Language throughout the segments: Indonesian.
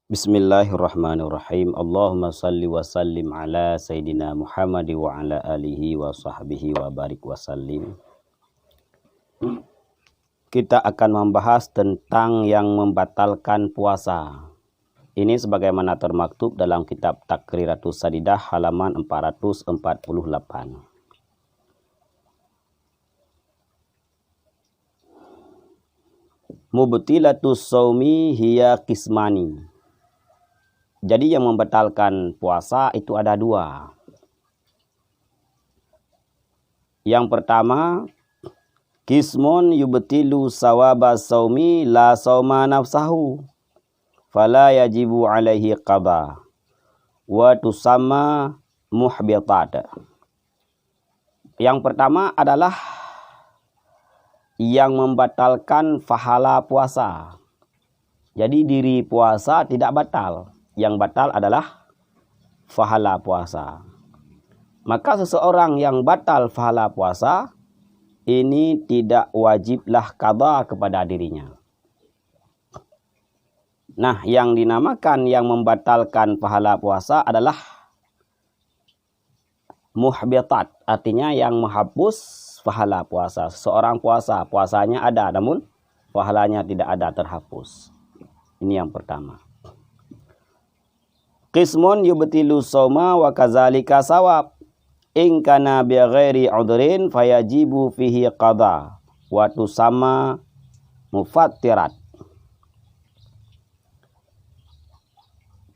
Bismillahirrahmanirrahim. Allahumma salli wa sallim ala Sayyidina Muhammad wa ala alihi wa sahbihi wa barik wa sallim. Kita akan membahas tentang yang membatalkan puasa. Ini sebagaimana termaktub dalam kitab Takriratus Sadidah halaman 448. Mubtilatus shaumi hiya qismani. Jadi yang membatalkan puasa itu ada dua. Yang pertama, qismun yubtilu sawaba shaumi la shauma nafsahu fala yajibu alaihi qada wa tusamma muhbitat. Yang pertama adalah yang membatalkan pahala puasa. Jadi diri puasa tidak batal. Yang batal adalah pahala puasa. Maka seseorang yang batal pahala puasa ini tidak wajiblah qada kepada dirinya. Nah, yang dinamakan yang membatalkan pahala puasa adalah muhbitat, artinya yang menghapus pahala puasa. Seseorang puasanya ada namun pahalanya tidak ada, terhapus. Ini yang pertama. Qismun yubtilu shauma wa kadzalika sawab in kana bi ghairi udhrin fayajibu fihi qada wa tusamma mufattirat.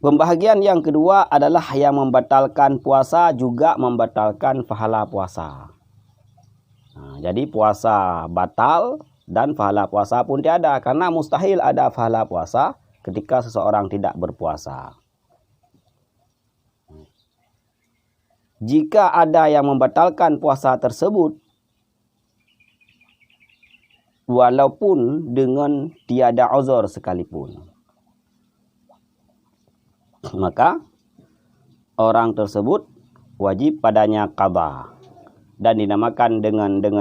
Pembahagian yang kedua adalah yang membatalkan puasa juga membatalkan pahala puasa. Nah, jadi puasa batal dan pahala puasa pun tiada, karena mustahil ada pahala puasa ketika seseorang tidak berpuasa. Jika ada yang membatalkan puasa tersebut, walaupun dengan tiada uzur sekalipun, maka orang tersebut wajib padanya qada. Dan dinamakan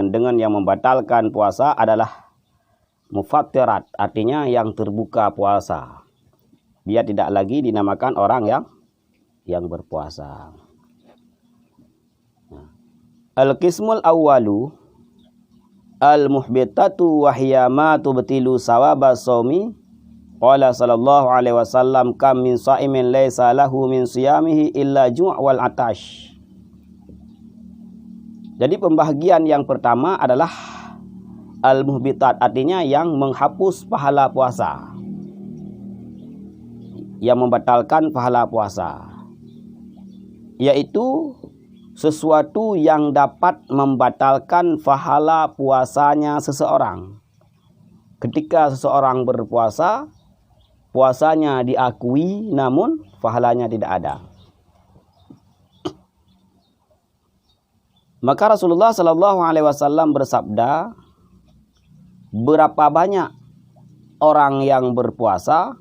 dengan yang membatalkan puasa adalah mufattirat, artinya yang terbuka puasa. Dia tidak lagi dinamakan orang yang berpuasa. Al-qismul awwalu al-muhbitatu wa hiya ma tubtilu sawaba shaumi. Qala sallallahu alaihi wasallam kam min sha'imin laisa lahu min siyamihi illa ju' wal atash. Jadi pembahagian yang pertama adalah al-muhbitat, artinya yang menghapus pahala puasa, yang membatalkan pahala puasa, yaitu sesuatu yang dapat membatalkan pahala puasanya seseorang. Ketika seseorang berpuasa, puasanya diakui namun pahalanya tidak ada. Maka Rasulullah Shallallahu Alaihi Wasallam bersabda, berapa banyak orang yang berpuasa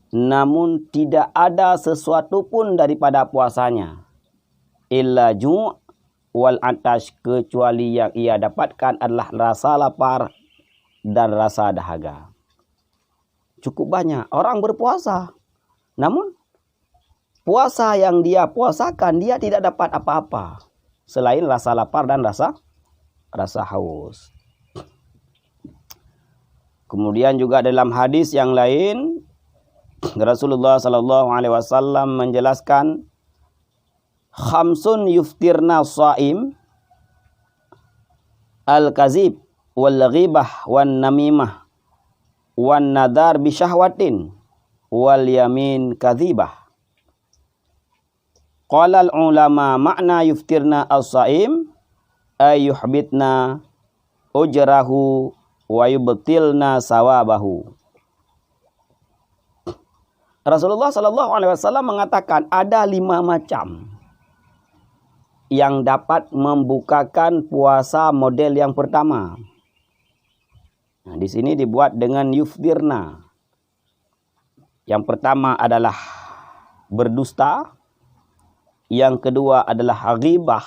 namun tidak ada sesuatu pun daripada puasanya illa ju' wal atash, kecuali yang ia dapatkan adalah rasa lapar dan rasa dahaga. Cukup banyak orang berpuasa namun puasa yang dia puasakan dia tidak dapat apa-apa selain rasa lapar dan rasa haus. Kemudian juga dalam hadis yang lain Rasulullah Sallallahu Alaihi Wasallam menjelaskan, khamsun yuftirna shaim al-kazib wal ghibah wan namimah wan nadar bi syahwatin wal yamin kadzibah. Qala al ulama makna yuftirna as-shaim ay yuhbitna ujrahu wa yubtilna sawabahu. Rasulullah Shallallahu Alaihi Wasallam mengatakan ada 5 macam yang dapat membukakan puasa model yang pertama. Nah, di sini dibuat dengan yuftirna. Yang pertama adalah berdusta. Yang kedua adalah ghibah,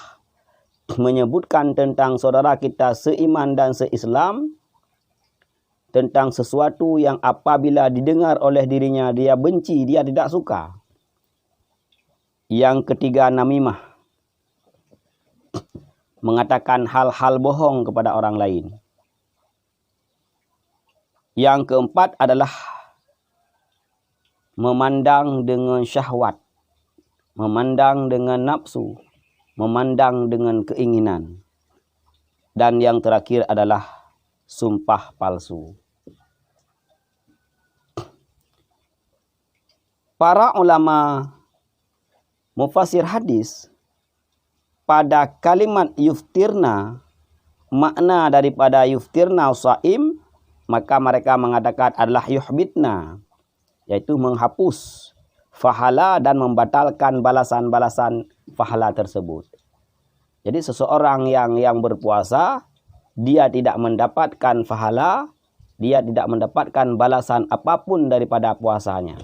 menyebutkan tentang saudara kita seiman dan seislam. tentang sesuatu yang apabila didengar oleh dirinya dia benci, dia tidak suka. Yang ketiga, namimah, mengatakan hal-hal bohong kepada orang lain. Yang keempat adalah memandang dengan syahwat, memandang dengan nafsu, memandang dengan keinginan. Dan yang terakhir adalah sumpah palsu. Para ulama mufassir hadis pada kalimat yuftirna, makna daripada yuftirna shaim, maka mereka mengatakan adalah yuhbitna, yaitu menghapus fahala dan membatalkan balasan-balasan fahala tersebut. Jadi seseorang yang berpuasa, dia tidak mendapatkan fahala, dia tidak mendapatkan balasan apapun daripada puasanya.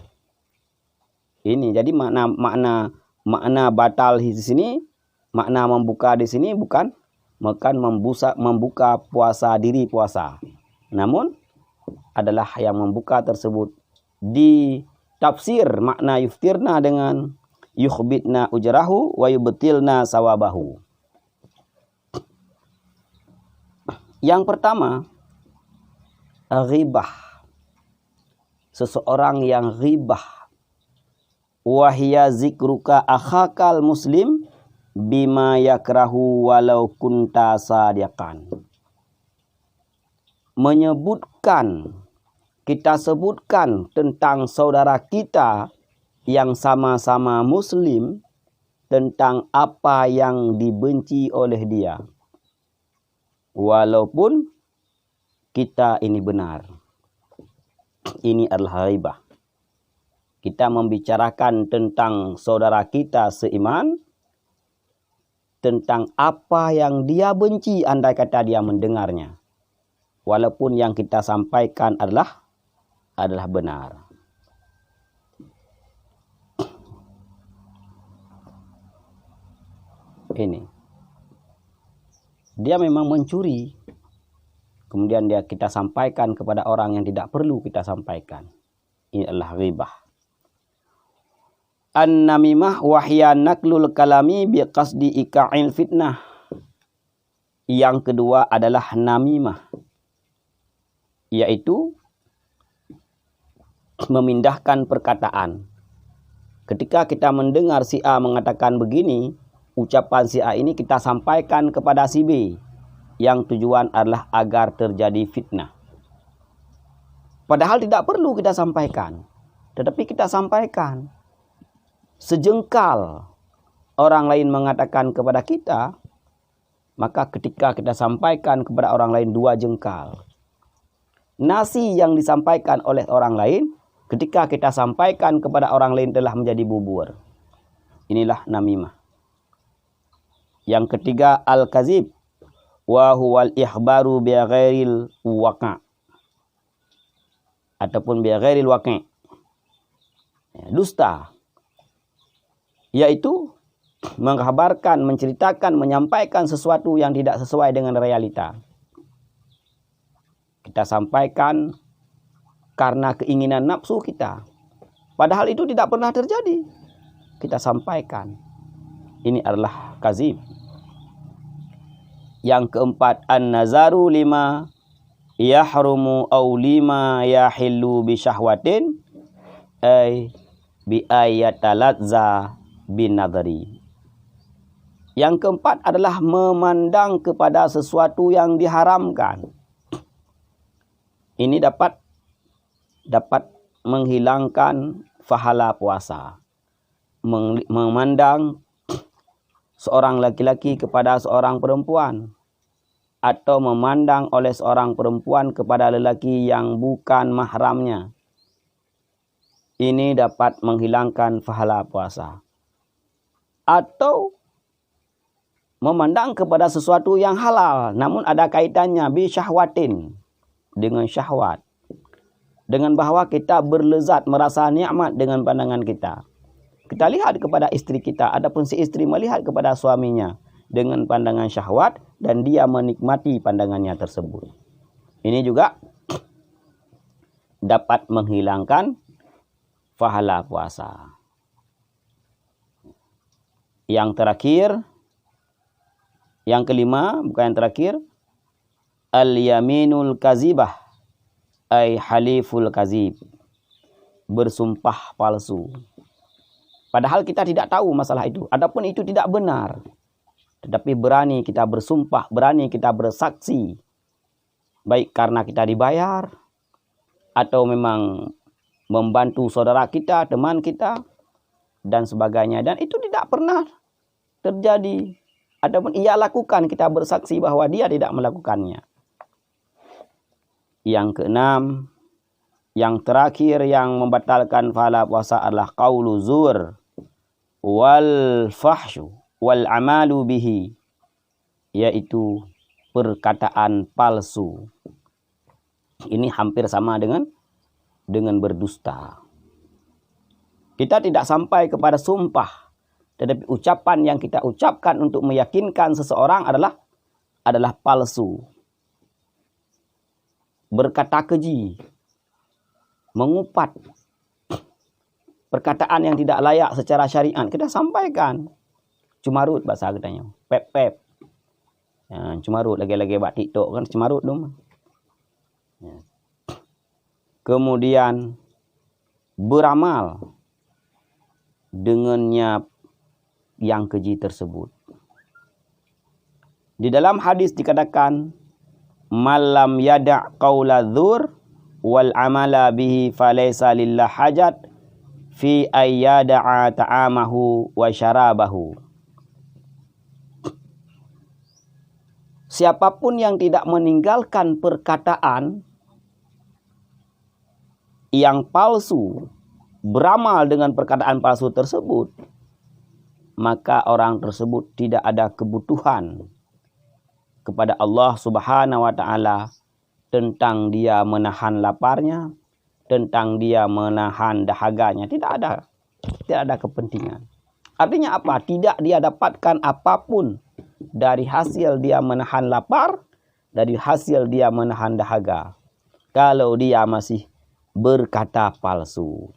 Ini jadi makna batal di sini, makna membuka di sini bukan membuka puasa diri puasa. Namun adalah yang membuka tersebut di tafsir makna yuftirna dengan yukhbitna ujrahu wa yubtilna sawabahu. Yang pertama, ghibah. Seseorang yang ghibah. Wahya zikruka akhakal muslim bima yakrahu walau kunta sadiqan. Kita sebutkan tentang saudara kita yang sama-sama muslim tentang apa yang dibenci oleh dia. Walaupun kita ini benar. Ini adalah ghibah. Kita membicarakan tentang saudara kita seiman, tentang apa yang dia benci andai kata dia mendengarnya. Walaupun yang kita sampaikan adalah benar. Ini. Dia memang mencuri. Kemudian kita sampaikan kepada orang yang tidak perlu kita sampaikan. Ini adalah ghibah. An-namimah wahya naklul kalami biqasdi ika'il fitnah. Yang kedua adalah namimah, yaitu memindahkan perkataan. Ketika kita mendengar si A mengatakan begini, ucapan si A ini kita sampaikan kepada si B, yang tujuan adalah agar terjadi fitnah. Padahal tidak perlu kita sampaikan, tetapi kita sampaikan. Sejengkal orang lain mengatakan kepada kita, maka ketika kita sampaikan kepada orang lain 2 jengkal. Nasi yang disampaikan oleh orang lain, ketika kita sampaikan kepada orang lain telah menjadi bubur. Inilah namimah. Yang ketiga, al-kazib. Wa huwal ikhbaru bi ghairil waqa'. Ataupun bi ghairil waqi'. Dusta. Yaitu mengkabarkan, menceritakan, menyampaikan sesuatu yang tidak sesuai dengan realita. Kita sampaikan karena keinginan nafsu kita. Padahal itu tidak pernah terjadi. Kita sampaikan. Ini adalah kazib. Yang keempat, an-nazaru lima yahrumu aw lima yahillu bi syahwatin ay bi ayatalazza bin nadari. Yang keempat adalah memandang kepada sesuatu yang diharamkan. Ini dapat menghilangkan pahala puasa. Memandang seorang laki-laki kepada seorang perempuan, atau memandang oleh seorang perempuan kepada lelaki yang bukan mahramnya. Ini dapat menghilangkan pahala puasa. Atau memandang kepada sesuatu yang halal, namun ada kaitannya bi syahwatin, dengan syahwat. Dengan bahwa kita berlezat, merasa nikmat dengan pandangan kita. Kita lihat kepada istri kita, adapun si istri melihat kepada suaminya dengan pandangan syahwat dan dia menikmati pandangannya tersebut. Ini juga dapat menghilangkan pahala puasa. Yang terakhir, yang kelima, bukan yang terakhir, al-yaminul kazibah, ay haliful kazib, bersumpah palsu. Padahal kita tidak tahu masalah itu. Adapun itu tidak benar. Tetapi berani kita bersumpah, berani kita bersaksi. Baik karena kita dibayar, atau memang membantu saudara kita, teman kita, dan sebagainya. Dan itu tidak pernah terjadi. Adapun ia lakukan, kita bersaksi bahwa dia tidak melakukannya. Yang keenam, yang terakhir yang membatalkan pahala puasa adalah qaulu zur wal fahsyu wal amalu bihi, yaitu perkataan palsu. Ini hampir sama dengan berdusta. Kita tidak sampai kepada sumpah, tetapi ucapan yang kita ucapkan untuk meyakinkan seseorang adalah palsu. Berkata keji, mengupat, perkataan yang tidak layak secara syariat kita sampaikan. Cumarut bahasa katanya, pep. Ya, cumarut lagi-lagi buat TikTok kan cumarut dong. Ya. Kemudian beramal dengannya yang keji tersebut. Di dalam hadis dikatakan, malam yada' qaula dzur wal amala bihi falaysa lillah hajat fi ayyada'a ta'amahu wa syarabahu. Siapapun yang tidak meninggalkan perkataan yang palsu, beramal dengan perkataan palsu tersebut, maka orang tersebut tidak ada kebutuhan kepada Allah Subhanahu wa taala tentang dia menahan laparnya, tentang dia menahan dahaganya. Tidak ada kepentingan. Artinya apa? Tidak dia dapatkan apapun dari hasil dia menahan lapar, dari hasil dia menahan dahaga, kalau dia masih berkata palsu.